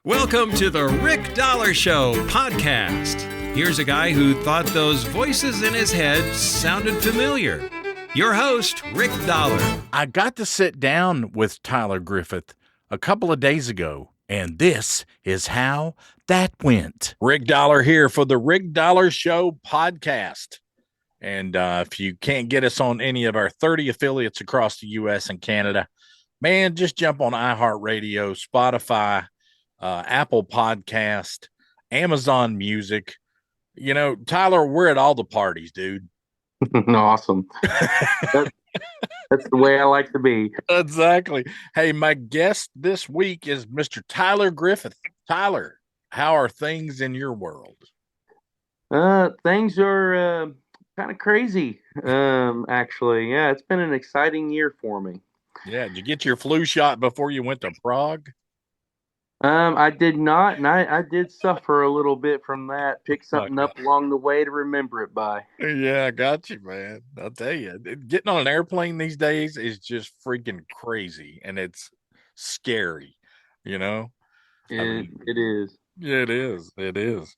Welcome to the Rick Dollar Show podcast. Here's a guy who thought those voices in his head sounded familiar. Your host, Rick Dollar. I got to sit down with Tyler Griffith a couple of days ago, and this is how that went. Rick Dollar here for the Rick Dollar Show podcast. And if you can't get us on any of our 30 affiliates across the U.S. and Canada, man, just jump on iHeartRadio, Spotify, Apple Podcast, Amazon Music. You know, Tyler, we're at all the parties, dude. Awesome. That's the way I like to be. Exactly. Hey, my guest this week is Mr. Tyler Griffith. Tyler, how are things in your world? Things are kind of crazy, actually. Yeah, it's been an exciting year for me. Yeah, did you get your flu shot before you went to Prague? I did not, and I did suffer a little bit from that. Pick something up along the way to remember it by. Yeah, I got you, man. I'll tell you, getting on an airplane these days is just freaking crazy, and it's scary, you know? It is. Yeah, it is. It is.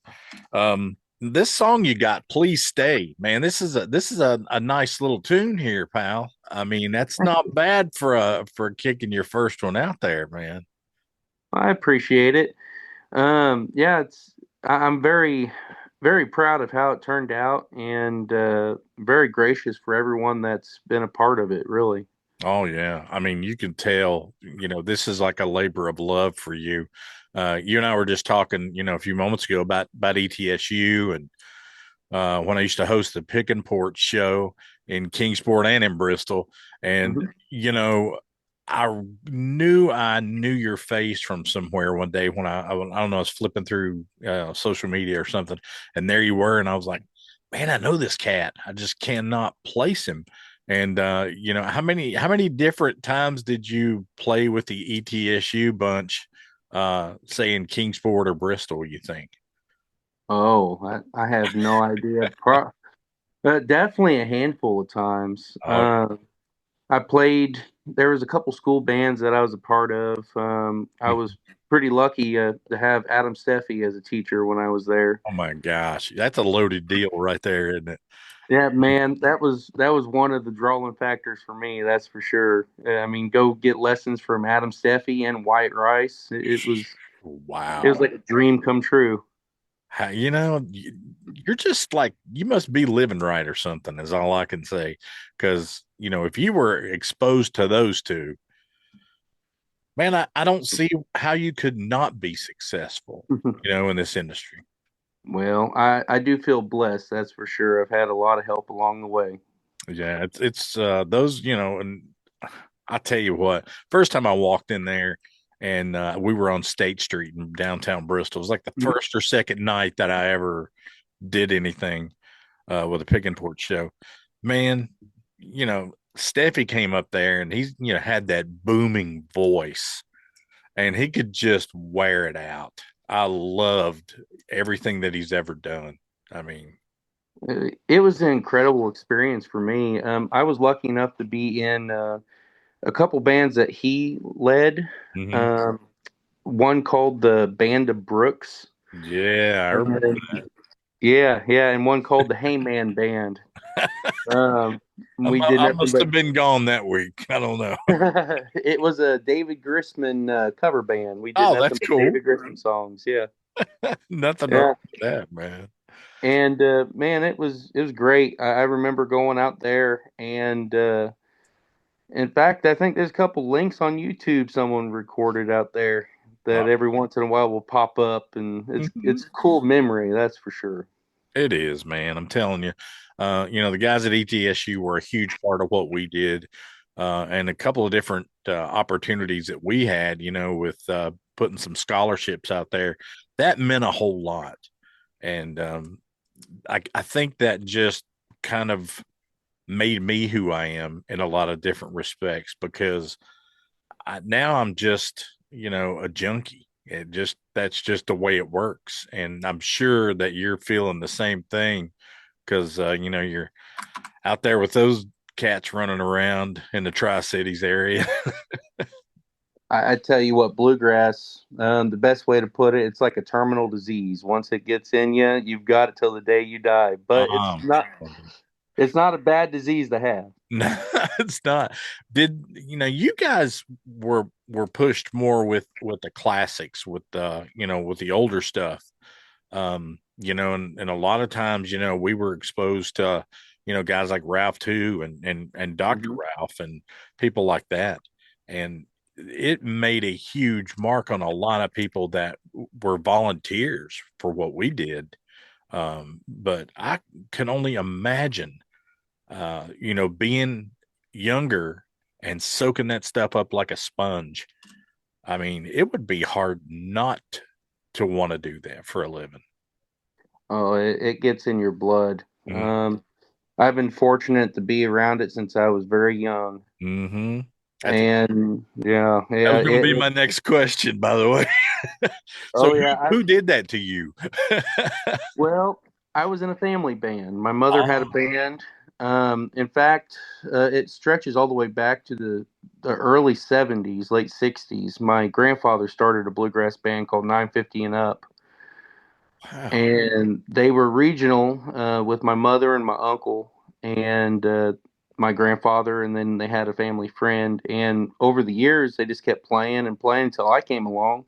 This song you got, Please Stay, man. This is a nice little tune here, pal. I mean, that's not bad for kicking your first one out there, man. I appreciate it. Yeah, I'm very, very proud of how it turned out, and very gracious for everyone that's been a part of it, really. Oh, yeah. I mean, you can tell, you know, this is like a labor of love for you. You and I were just talking, you know, a few moments ago about ETSU and when I used to host the Pick and Port show in Kingsport and in Bristol. And, you know, I knew your face from somewhere one day when I don't know, I was flipping through social media or something, and there you were, and I was like, man, I know this cat. I just cannot place him. And you know, how many different times did you play with the ETSU bunch, say in Kingsport or Bristol, you think? Oh, I have no idea. Definitely a handful of times. I played. There was a couple school bands that I was a part of. I was pretty lucky to have Adam Steffi as a teacher when I was there. Oh my gosh, that's a loaded deal right there, isn't it? Yeah, man, that was one of the drawing factors for me. That's for sure. I mean, go get lessons from Adam Steffi and White Rice. It was wow. It was like a dream come true. You know, you're just like, you must be living right or something, is all I can say. Because, you know, if you were exposed to those two, man, I don't see how you could not be successful, you know, in this industry. Well, I do feel blessed, that's for sure. I've had a lot of help along the way. Yeah, it's those, you know, and I tell you what, first time I walked in there, and we were on State Street in downtown Bristol. It was like the first or second night that I ever did anything with a Pick and Port show. Man, you know, Steffi came up there, and he's, you know, had that booming voice, and he could just wear it out. I loved everything that he's ever done. I mean, it was an incredible experience for me. I was lucky enough to be in a couple bands that he led. One called the Band of Brooks. Yeah, I remember that. Yeah, and one called the Hayman Band. I must have been gone that week. I don't know. It was a David Grisman cover band. We did that's cool. David Grisman songs. Yeah, nothing wrong with that, man. And man, it was great. I remember going out there, and in fact, I think there's a couple links on YouTube someone recorded out there that every once in a while will pop up, and it's a cool memory, that's for sure. It is, man. I'm telling you. You know, the guys at ETSU were a huge part of what we did, and a couple of different opportunities that we had, you know, with putting some scholarships out there. That meant a whole lot. And I think that just kind of made me who I am in a lot of different respects, because now I'm just, you know, a junkie. That's just the way it works. And I'm sure that you're feeling the same thing, because, you know, you're out there with those cats running around in the Tri-Cities area. I tell you what, bluegrass, the best way to put it, it's like a terminal disease. Once it gets in you, you've got it till the day you die. But Um, it's not a bad disease to have. no, it's not. Did you guys were pushed more with the classics, with the with the older stuff? And a lot of times, we were exposed to, guys like Ralph too, and Dr. Mhm. Ralph and people like that. And it made a huge mark on a lot of people that were volunteers for what we did. But I can only imagine, being younger and soaking that stuff up like a sponge. I mean, it would be hard not to want to do that for a living. Oh, it gets in your blood. Mm. I've been fortunate to be around it since I was very young. Mm-hmm. And yeah, That yeah. was going to be my next question, by the way. So Oh yeah. who did that to you? Well, I was in a family band. My mother had a Oh, band. In fact, it stretches all the way back to the early 70s, late 60s. My grandfather started a bluegrass band called 950 and Up, wow. and they were regional with my mother and my uncle and my grandfather, and then they had a family friend. And over the years, they just kept playing and playing until I came along,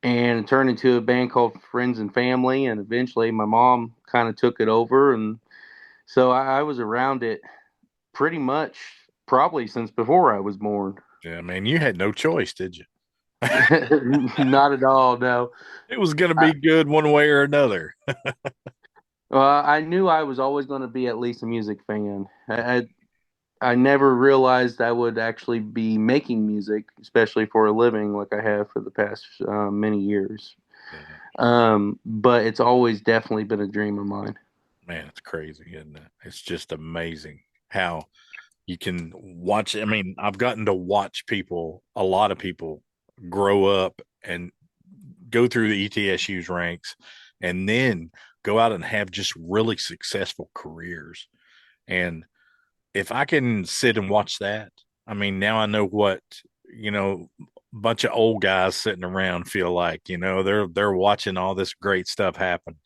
and it turned into a band called Friends and Family. And eventually, my mom kind of took it over, and so I was around it pretty much probably since before I was born. Yeah, man, you had no choice, did you? Not at all, no. It was going to I, be good one way or another. I knew I was always going to be at least a music fan. I never realized I would actually be making music, especially for a living, like I have for the past many years. Yeah, But it's always definitely been a dream of mine. man, it's crazy, isn't it? It's just amazing how you can watch. I mean, I've gotten to watch a lot of people grow up and go through the ETSU's ranks and then go out and have just really successful careers. And if I can sit and watch that, I mean, now I know what, bunch of old guys sitting around feel like, they're watching all this great stuff happen. It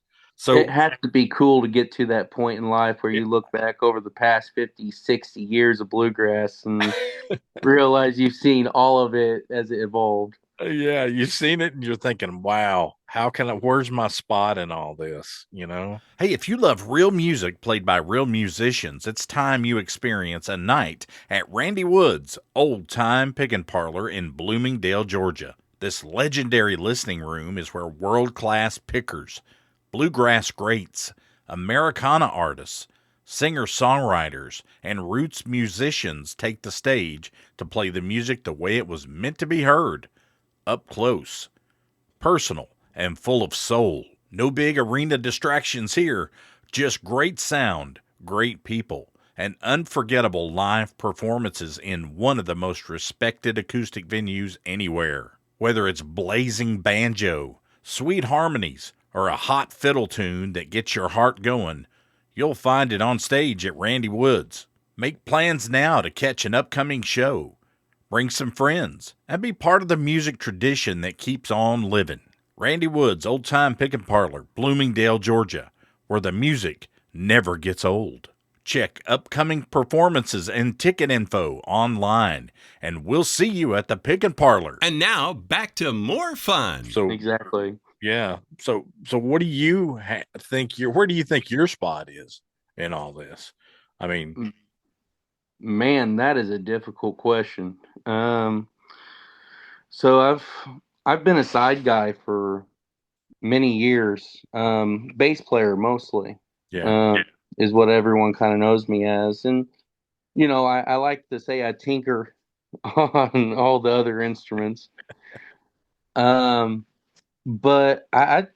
So has to be cool to get to that point in life where you look back over the past 50, 60 years of bluegrass and realize you've seen all of it as it evolved. yeah, you've seen it and you're thinking, wow, where's my spot in all this, Hey, if you love real music played by real musicians, it's time you experience a night at Randy Wood's Old Time Pickin' Parlor in Bloomingdale, Georgia. This legendary listening room is where world-class pickers, bluegrass greats, Americana artists, singer-songwriters, and roots musicians take the stage to play the music the way it was meant to be heard, up close, personal, and full of soul. No big arena distractions here, just great sound, great people, and unforgettable live performances in one of the most respected acoustic venues anywhere. Whether it's blazing banjo, sweet harmonies, or a hot fiddle tune that gets your heart going, you'll find it on stage at Randy Wood's. Make plans now to catch an upcoming show. Bring some friends and be part of the music tradition that keeps on living. Randy Wood's Old Time Pickin' Parlor, Bloomingdale, Georgia, where the music never gets old. Check upcoming performances and ticket info online, and we'll see you at the Pickin' Parlor. And now back to more fun. So Exactly. yeah, so what do you think where do you think your spot is in all this? I mean, Man, that is a difficult question. So I've been a side guy for many years. Bass player mostly. yeah, Um, is what everyone kind of knows me as. And I like to say I tinker on all the other instruments. Um, but I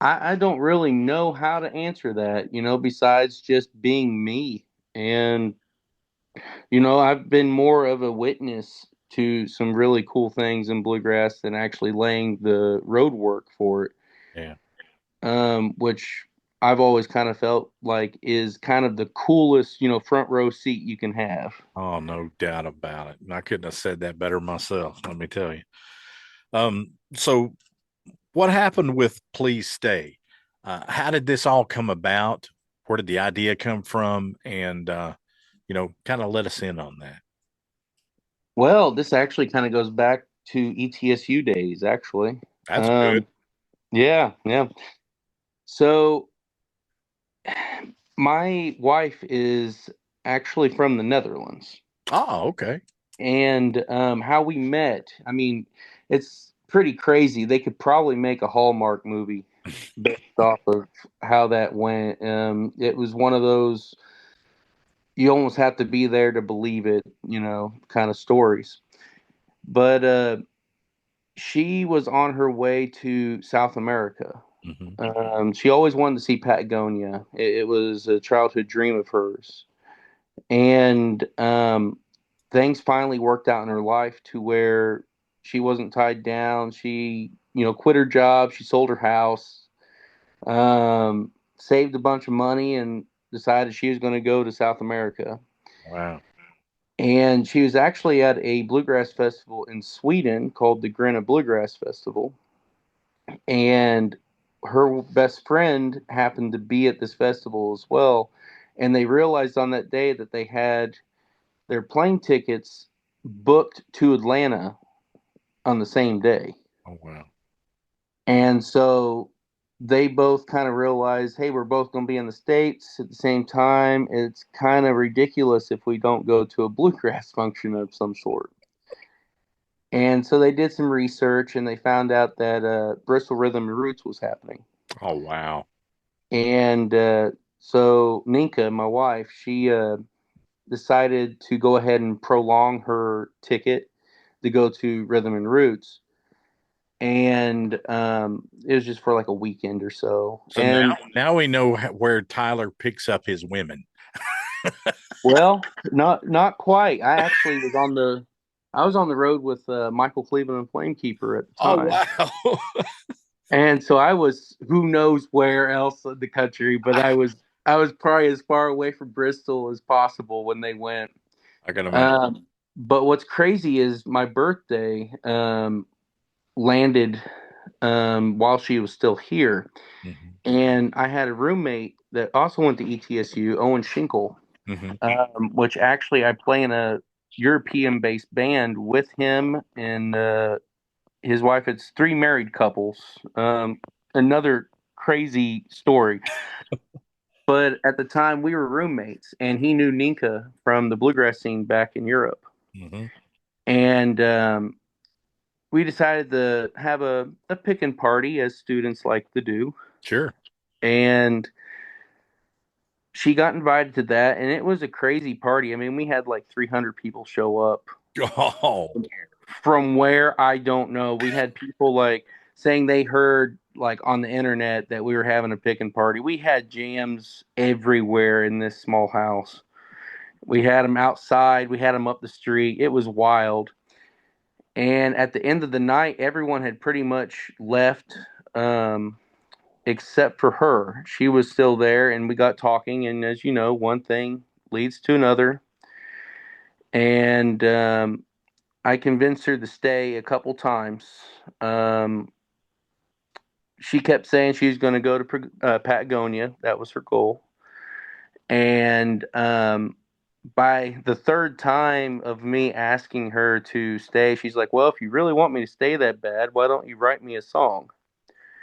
don't really know how to answer that, besides just being me. And I've been more of a witness to some really cool things in bluegrass than actually laying the road work for it. yeah. Which I've always kind of felt like is kind of the coolest, front row seat you can have. Oh, no doubt about it. And I couldn't have said that better myself, let me tell you. So what happened with Please Stay? How did this all come about? Where did the idea come from? And kind of let us in on that. Well, this actually kind of goes back to ETSU days, actually. That's good. Um, yeah, yeah. So my wife is actually from the Netherlands. Oh, okay. And how we met, I mean, it's pretty crazy. They could probably make a Hallmark movie based off of how that went. It was one of those you almost have to be there to believe it, kind of stories. But she was on her way to South America. Hmm. She always wanted to see Patagonia. It was a childhood dream of hers. And things finally worked out in her life to where she wasn't tied down. She, quit her job. She sold her house, saved a bunch of money, and decided she was going to go to South America. Wow. And she was actually at a bluegrass festival in Sweden called the Grena Bluegrass Festival. And her best friend happened to be at this festival as well. And they realized on that day that they had their plane tickets booked to Atlanta on the same day. Oh, wow. And so they both kind of realized, hey, we're both going to be in the States at the same time. It's kind of ridiculous if we don't go to a bluegrass function of some sort. And so they did some research and they found out that Bristol Rhythm and Roots was happening. Oh, wow. And so Ninka, my wife, she decided to go ahead and prolong her ticket to go to Rhythm and Roots. And it was just for like a weekend or so. So And now we know where Tyler picks up his women. well, not quite. I was on the road with Michael Cleveland and Flamekeeper at the Oh, time. wow. And so I was who knows where else in the country, but I was probably as far away from Bristol as possible when they went. I can imagine. But what's crazy is my birthday landed while she was still here. Hmm. And I had a roommate that also went to ETSU, Owen Schinkel, Hmm. which actually I play in a European-based band with him and his wife. It's three married couples. Another crazy story. But at the time, we were roommates, and he knew Ninka from the bluegrass scene back in Europe. Hmm. And we decided to have a pickin' party, as students like to do. Sure. And she got invited to that, and it was a crazy party. I mean, we had like 300 people show up Oh, from where I don't know. We had people like saying they heard like on the internet that we were having a pickin' party. We had jams everywhere in this small house. We had them outside, we had them up the street. It was wild. And at the end of the night, everyone had pretty much left, except for her. She was still there, and we got talking. And as you know, one thing leads to another. And I convinced her to stay a couple times. Um, she kept saying she was going to go to Patagonia. That was her goal. And by the third time of me asking her to stay, she's like, well, if you really want me to stay that bad, why don't you write me a song?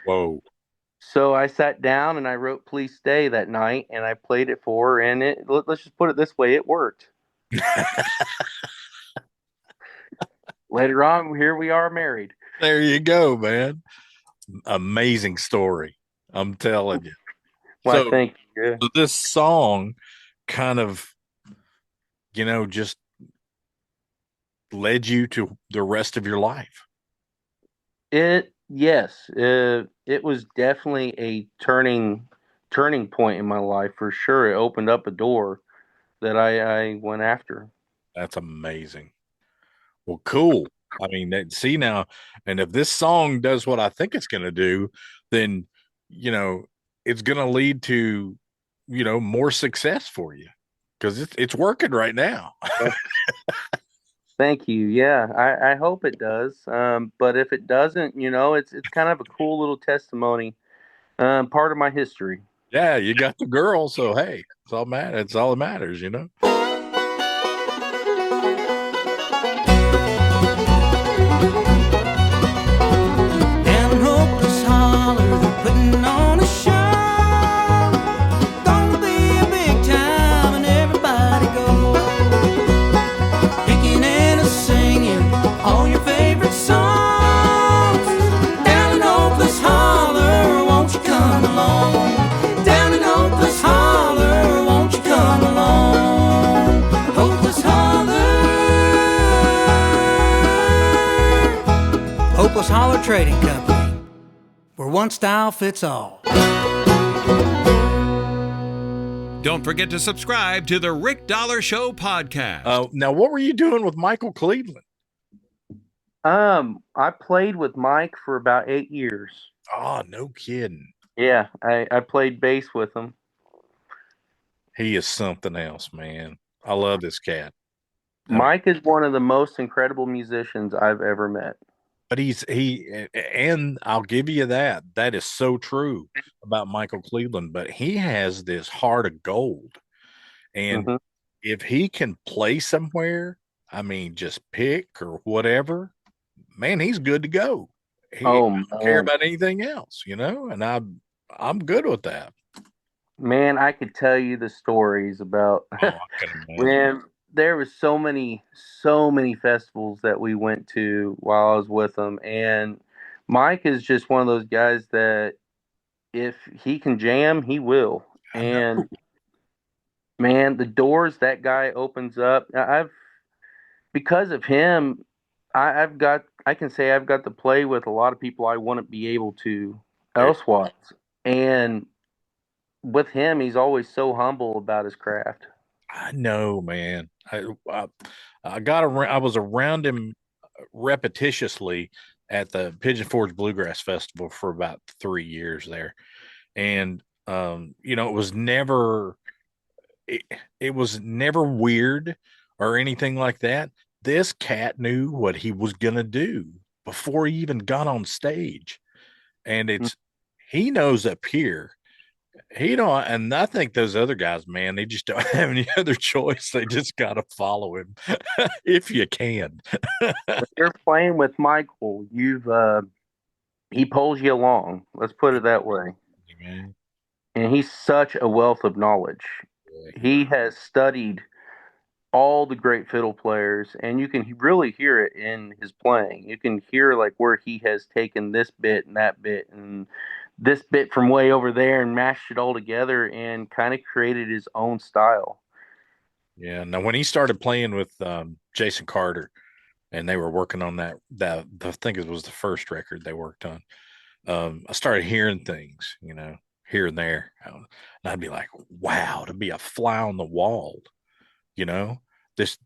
whoa. So I sat down and I wrote Please Stay that night and I played it for her. And let's just put it this way, it worked. Later on, here we are married. There you go, man. Amazing story. I'm telling you. Well, I think, yeah. So this song kind of, just led you to the rest of your life. Yes, it was definitely a turning point in my life for sure. It opened up a door that I went after. That's amazing. Well, cool. I mean, see now, and if this song does what I think it's going to do, then, you know, it's going to lead to, more success for you because it's working right now. Thank you. Yeah, I hope it does. But if it doesn't, it's kind of a cool little testimony, part of my history. Yeah, you got the girl, so hey, it's all that matters, Down in Hopeless Holler, they're putting on a show. Gonna be a big time and everybody go. Picking and singing all your favorite songs. Down in Hopeless Holler, won't you come along? Down in Hopeless Holler, won't you come along? Hopeless Holler. Hopeless Holler Trading Company, where one style fits all. Don't forget to subscribe to the Rick Dollar Show podcast. Now, what were you doing with Michael Cleveland? I played with Mike for about 8 years. Oh, no kidding. Yeah, I played bass with him. He is something else, man. I love this cat. Mike is one of the most incredible musicians I've ever met. But and I'll give you that. That is so true about Michael Cleveland. But he has this heart of gold. And if he can play somewhere, I mean, just pick or whatever, man, he's good to go. He doesn't care about anything else, and I'm good with that. Man, I could tell you the stories about when there was so many festivals that we went to while I was with him. And Mike is just one of those guys that if he can jam, he will. And man, the doors that guy opens up, because of him, I can say I've got to play with a lot of people I wouldn't be able to elsewise. And with him, he's always so humble about his craft. I know, man. I was around him repetitiously at the Pigeon Forge Bluegrass Festival for about 3 years there. And, it was never weird or anything like that. This cat knew what he was going to do before he even got on stage. And he knows up here. And I think those other guys, man, they just don't have any other choice. They just got to follow him if you can. If you're playing with Michael, he pulls you along. Let's put it that way. Man. And he's such a wealth of knowledge. Yeah. He has studied all the great fiddle players, and you can really hear it in his playing. You can hear like where he has taken this bit and that bit and this bit from way over there and mashed it all together and kind of created his own style. Yeah. Now, when he started playing with Jason Carter, and they were working on that I think it was the first record they worked on, I started hearing things, here and there. And I'd be like, wow, to be a fly on the wall, this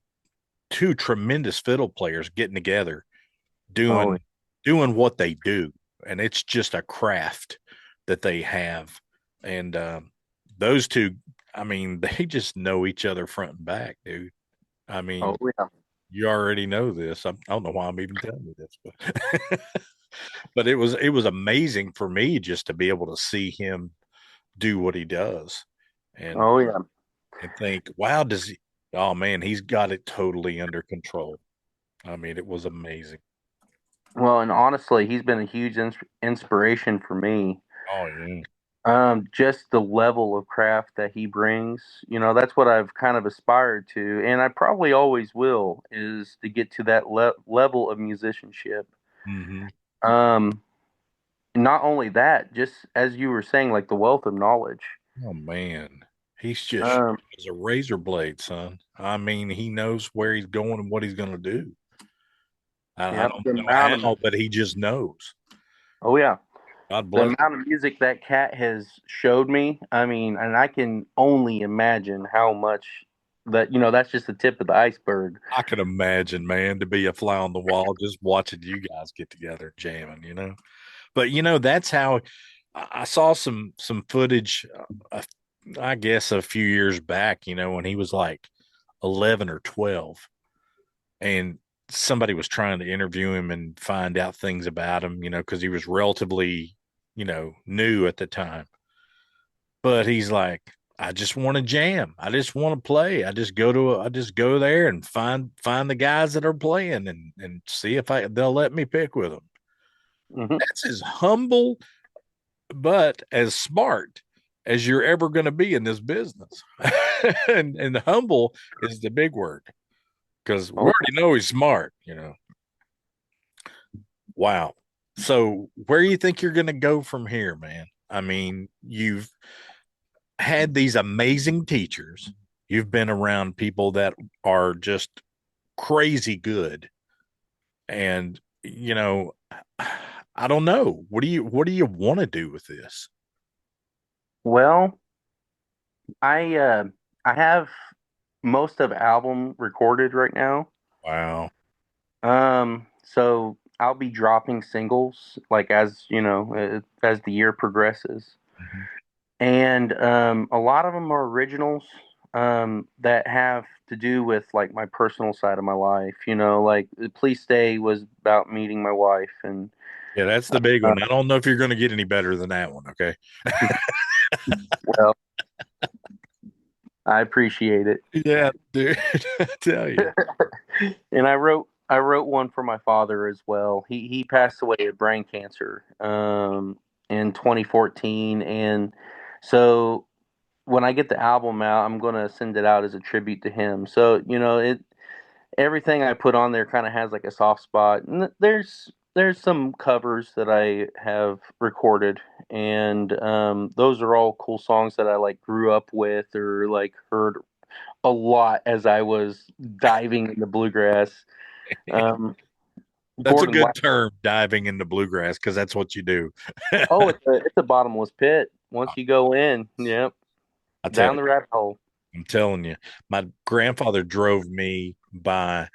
two tremendous fiddle players getting together, doing what they do. And it's just a craft that they have. And those two, I mean, they just know each other front and back, dude. I mean, you already know this. I don't know why I'm even telling you this, but but it was amazing for me just to be able to see him do what he does. And and think, wow, oh man, he's got it totally under control. I mean, it was amazing. Well, and honestly, he's been a huge inspiration for me. Oh, yeah. Just the level of craft that he brings, that's what I've kind of aspired to, and I probably always will, is to get to that level of musicianship. Not only that, just as you were saying, like the wealth of knowledge. Oh, man. He's just a razor blade, son. I mean, he knows where he's going and what he's going to do. I don't know how, but he just knows. Oh, yeah. God bless the amount of music that cat has showed me, I mean, and I can only imagine how much that, that's just the tip of the iceberg. I can imagine, man, to be a fly on the wall just watching you guys get together jamming, But, that's how I saw some footage, I guess a few years back, when he was like 11 or 12, and somebody was trying to interview him and find out things about him, because he was relatively, new at the time. But he's like, I just want to jam. I just want to play. I just go there and find the guys that are playing and see if they'll let me pick with them. Mm-hmm. That's as humble, but as smart as you're ever going to be in this business. and humble is the big word, because we already know he's smart, Wow. So where do you think you're going to go from here, man? I mean, you've had these amazing teachers. You've been around people that are just crazy good. And, I don't know. What do you want to do with this? Well, I have most of album recorded right now. Wow. So I'll be dropping singles like as the year progresses. Mm-hmm. And a lot of them are originals that have to do with like my personal side of my life. Like Please Stay was about meeting my wife, and yeah, that's the big one. I don't know if you're going to get any better than that one. Okay. Well, I appreciate it. Yeah, dude. I tell you. And I wrote one for my father as well. He passed away of brain cancer in 2014, and so when I get the album out, I'm going to send it out as a tribute to him. So, everything I put on there kind of has like a soft spot. And there's some covers that I have recorded, and those are all cool songs that I like grew up with or like heard a lot as I was diving into bluegrass. That's a good term, diving into bluegrass, because that's what you do. Oh, it's a bottomless pit once you go in. Yep. Down the rabbit hole. I'm telling you, my grandfather drove me by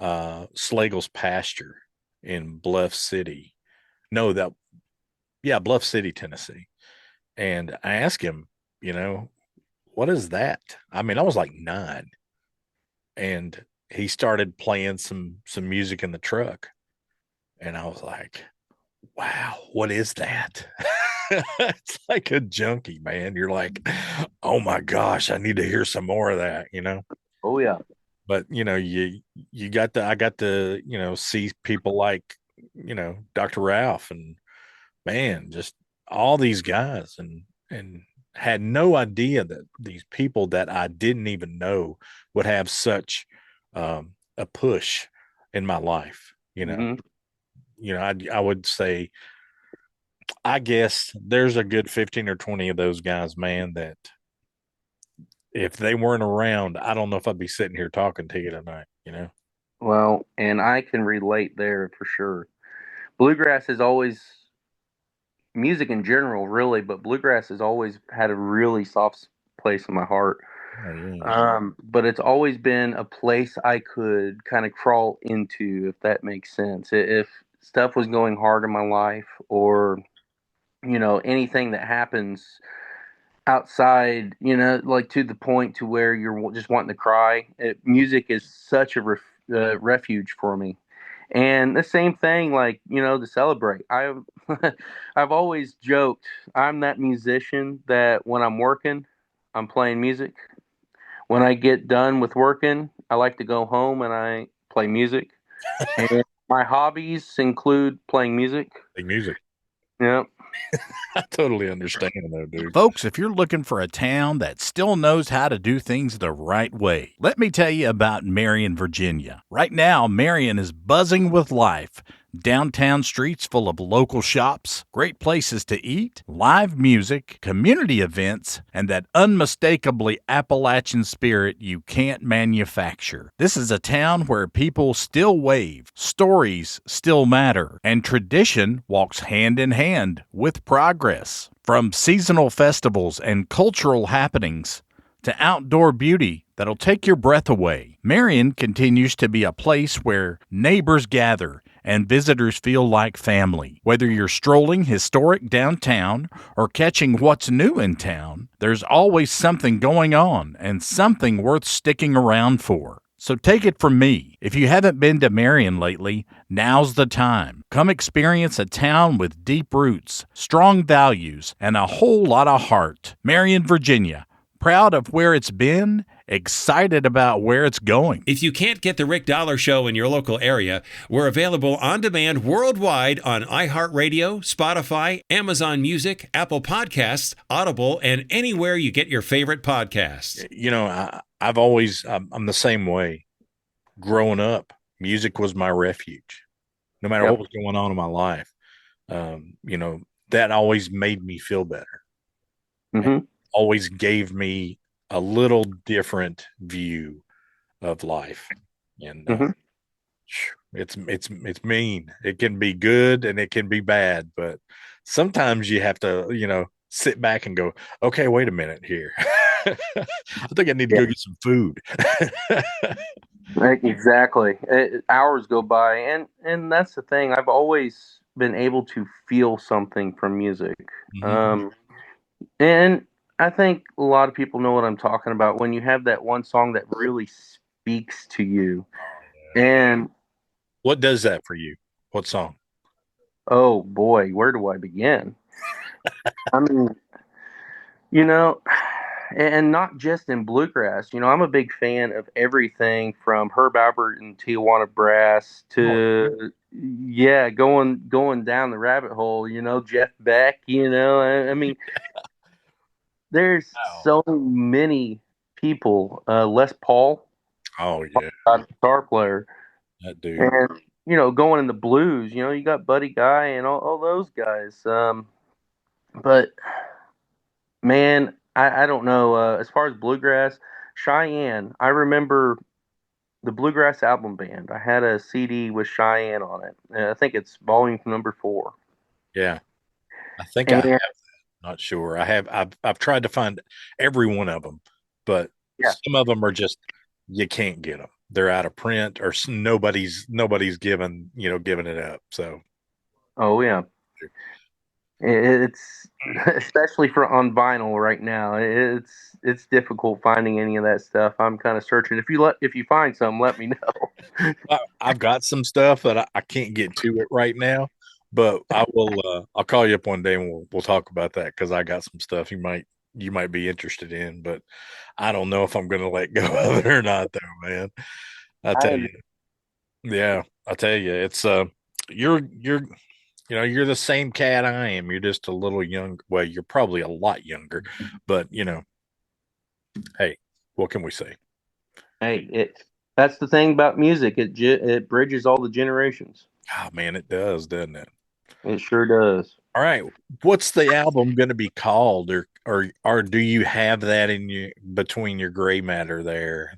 Slagle's pasture in Bluff City. Bluff City, Tennessee. And I asked him, what is that? I mean, I was like 9, and he started playing some music in the truck, and I was like, wow, what is that? It's like a junkie, man. You're like, oh my gosh, I need to hear some more of that, Oh yeah. But I got to see people like Dr. Ralph, and man, just all these guys, and had no idea that these people that I didn't even know would have such a push in my life. Mm-hmm. I would say, I guess there's a good 15 or 20 of those guys, man, that if they weren't around, I don't know if I'd be sitting here talking to you tonight, Well, and I can relate there for sure. Bluegrass has always, music in general, really, but bluegrass has always had a really soft place in my heart. Oh, yeah. But it's always been a place I could kind of crawl into, if that makes sense. If stuff was going hard in my life, or anything that happens outside, like to the point to where you're just wanting to cry, music is such a refuge for me. And the same thing, like, to celebrate. I've always joked, I'm that musician that when I'm working, I'm playing music. When I get done with working, I like to go home and I play music. And my hobbies include playing music. Big music. Yep. I totally understand though, dude. Folks, if you're looking for a town that still knows how to do things the right way, let me tell you about Marion, Virginia. Right now, Marion is buzzing with life. Downtown streets full of local shops, great places to eat, live music, community events, and that unmistakably Appalachian spirit you can't manufacture. This is a town where people still wave, stories still matter, and tradition walks hand in hand with progress. From seasonal festivals and cultural happenings to outdoor beauty that'll take your breath away, Marion continues to be a place where neighbors gather and visitors feel like family. Whether you're strolling historic downtown or catching what's new in town, there's always something going on and something worth sticking around for. So take it from me, if you haven't been to Marion lately, now's the time. Come experience a town with deep roots, strong values, and a whole lot of heart. Marion, Virginia. Proud of where it's been, excited about where it's going. If you can't get the Rick Dollar Show in your local area, we're available on demand worldwide on iHeartRadio, Spotify, Amazon Music, Apple Podcasts, Audible, and anywhere you get your favorite podcasts. You know, I'm the same way. Growing up, music was my refuge. No matter what was going on in my life, that always made me feel better. Mm-hmm. Always gave me a little different view of life. And it's mean. It can be good and it can be bad, but sometimes you have to, sit back and go, okay, wait a minute here. I think I need to go get some food. Exactly. Hours go by, and that's the thing. I've always been able to feel something from music. And I think a lot of people know what I'm talking about when you have that one song that really speaks to you. And what does that for you? What song? Oh boy, where do I begin? I mean, and not just in bluegrass. I'm a big fan of everything from Herb Alpert and Tijuana Brass to going down the rabbit hole. Jeff Beck. I mean, there's so many people. Les Paul. Oh yeah, guitar player. That dude. And going in the blues. You got Buddy Guy and all those guys. But man, I don't know. As far as bluegrass, Cheyenne, I remember the Bluegrass Album Band. I had a CD with Cheyenne on it. I think it's volume number 4. Yeah, I think I have that. Not sure. I've tried to find every one of them, but some of them are just you can't get them. They're out of print, or nobody's giving it up. So, oh yeah, it's especially on vinyl right now. It's difficult finding any of that stuff. I'm kind of searching. If you find some, let me know. I've got some stuff that I can't get to it right now, but I will. I'll call you up one day and we'll talk about that, because I got some stuff you might be interested in, but I don't know if I'm going to let go of it or not, though, man. I tell you, it's you're the same cat I am. You're just a little young. Well, you're probably a lot younger, but hey, what can we say? Hey, that's the thing about music. It bridges all the generations. Oh man, it does, doesn't it? It sure does. All right, what's the album going to be called, or do you have that in between your gray matter there?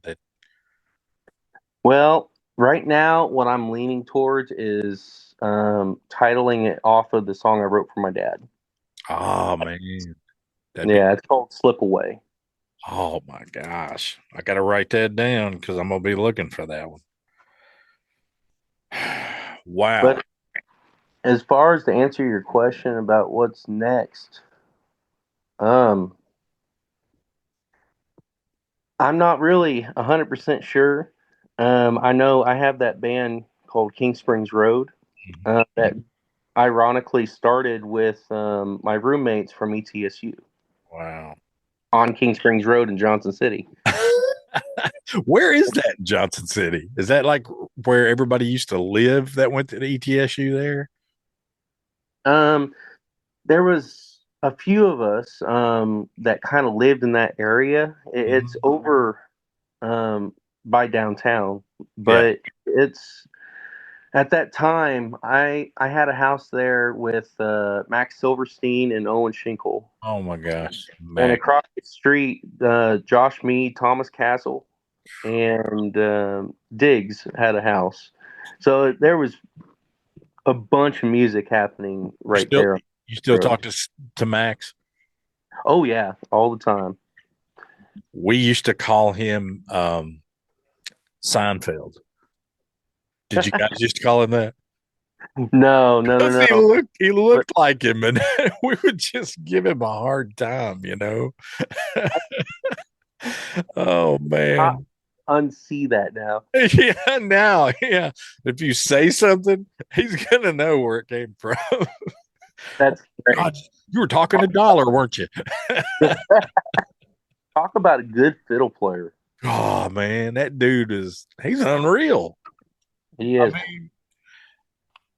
Well, right now, what I'm leaning towards is titling it off of the song I wrote for my dad. Oh man, it's called "Slip Away." Oh my gosh, I got to write that down because I'm gonna be looking for that one. Wow. But as far as to answer your question about what's next, I'm not really 100% sure. I know I have that band called King Springs Road that ironically started with my roommates from ETSU. Wow. On King Springs Road in Johnson City. Where is that in Johnson City? Is that like where everybody used to live that went to the ETSU there? There was a few of us that kind of lived in that area. It's over by downtown, but it's at that time I had a house there with Max Silverstein and Owen Schinkel. Oh my gosh. And across the street, Josh Mead, Thomas Castle, and Diggs had a house. So there was a bunch of music happening there. You still talk to Max? Oh yeah, all the time. We used to call him Seinfeld. Did you guys used to call him that? No. 'Cause he looked like him, and we would just give him a hard time, you know. Oh I man. unsee that now. Yeah, now, yeah. If you say something, he's gonna know where it came from. That's great. God, you were talking $1, weren't you? Talk about a good fiddle player. Oh man, that dude he's unreal. He I is. mean,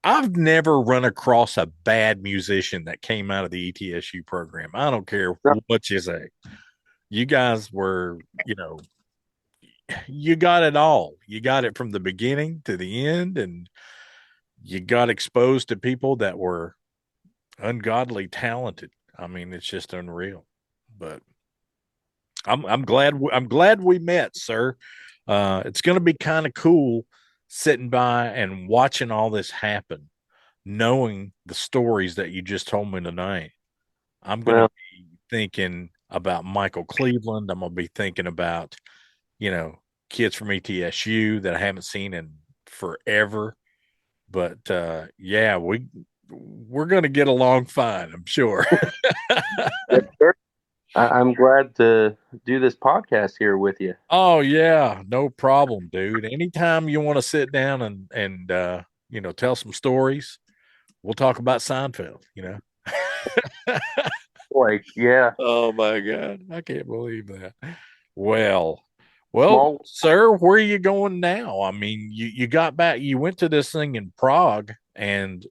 I've never run across a bad musician that came out of the ETSU program. I don't care what you say. You guys were, you got it all. You got it from the beginning to the end, and you got exposed to people that were ungodly talented. I mean, it's just unreal. But I'm glad we met, sir. It's going to be kind of cool sitting by and watching all this happen, knowing the stories that you just told me tonight. I'm going to be thinking about Michael Cleveland. I'm going to be thinking about, kids from ETSU that I haven't seen in forever. But yeah, we're going to get along fine, I'm sure. I'm glad to do this podcast here with you. Oh yeah, no problem, dude. Anytime you want to sit down and tell some stories, we'll talk about Seinfeld, Boy, yeah. Oh my God, I can't believe that. Well, sir, where are you going now? I mean, you got back, you went to this thing in Prague, and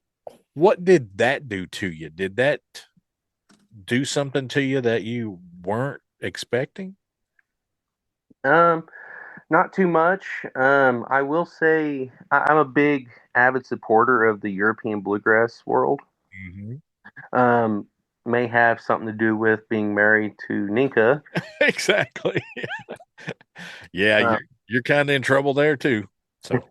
what did that do to you? Did that do something to you that you weren't expecting? Not too much. I will say I'm a big avid supporter of the European bluegrass world. Mm-hmm. May have something to do with being married to Ninka. Exactly. Yeah, you're kind of in trouble there too. So.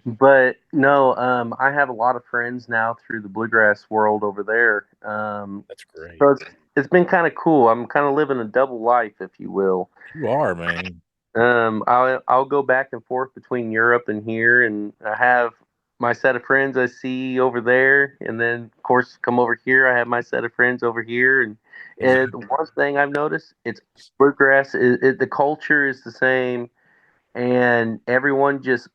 But no, I have a lot of friends now through the bluegrass world over there. That's great. So it's been kind of cool. I'm kind of living a double life, if you will. You are, man. I'll go back and forth between Europe and here, and I have my set of friends I see over there, and then of course come over here. I have my set of friends over here, and the one thing I've noticed, it's bluegrass. The culture is the same, and everyone just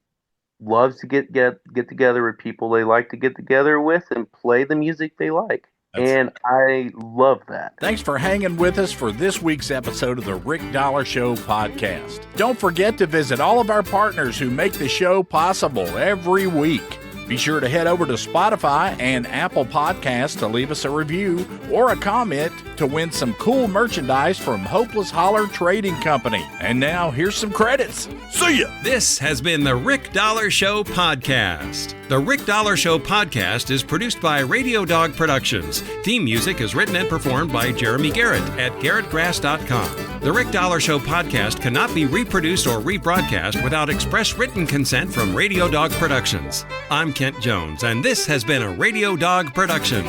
loves to get together with people they like to get together with and play the music they like. And I love that. Thanks for hanging with us for this week's episode of the Rick Dollar Show podcast. Don't forget to visit all of our partners who make the show possible every week. Be sure to head over to Spotify and Apple Podcasts to leave us a review or a comment to win some cool merchandise from Hopeless Holler Trading Company. And now, here's some credits. See ya! This has been the Rick Dollar Show podcast. The Rick Dollar Show podcast is produced by Radio Dog Productions. Theme music is written and performed by Jeremy Garrett at garrettgrass.com. The Rick Dollar Show podcast cannot be reproduced or rebroadcast without express written consent from Radio Dog Productions. I'm Kent Jones, and this has been a Radio Dog production.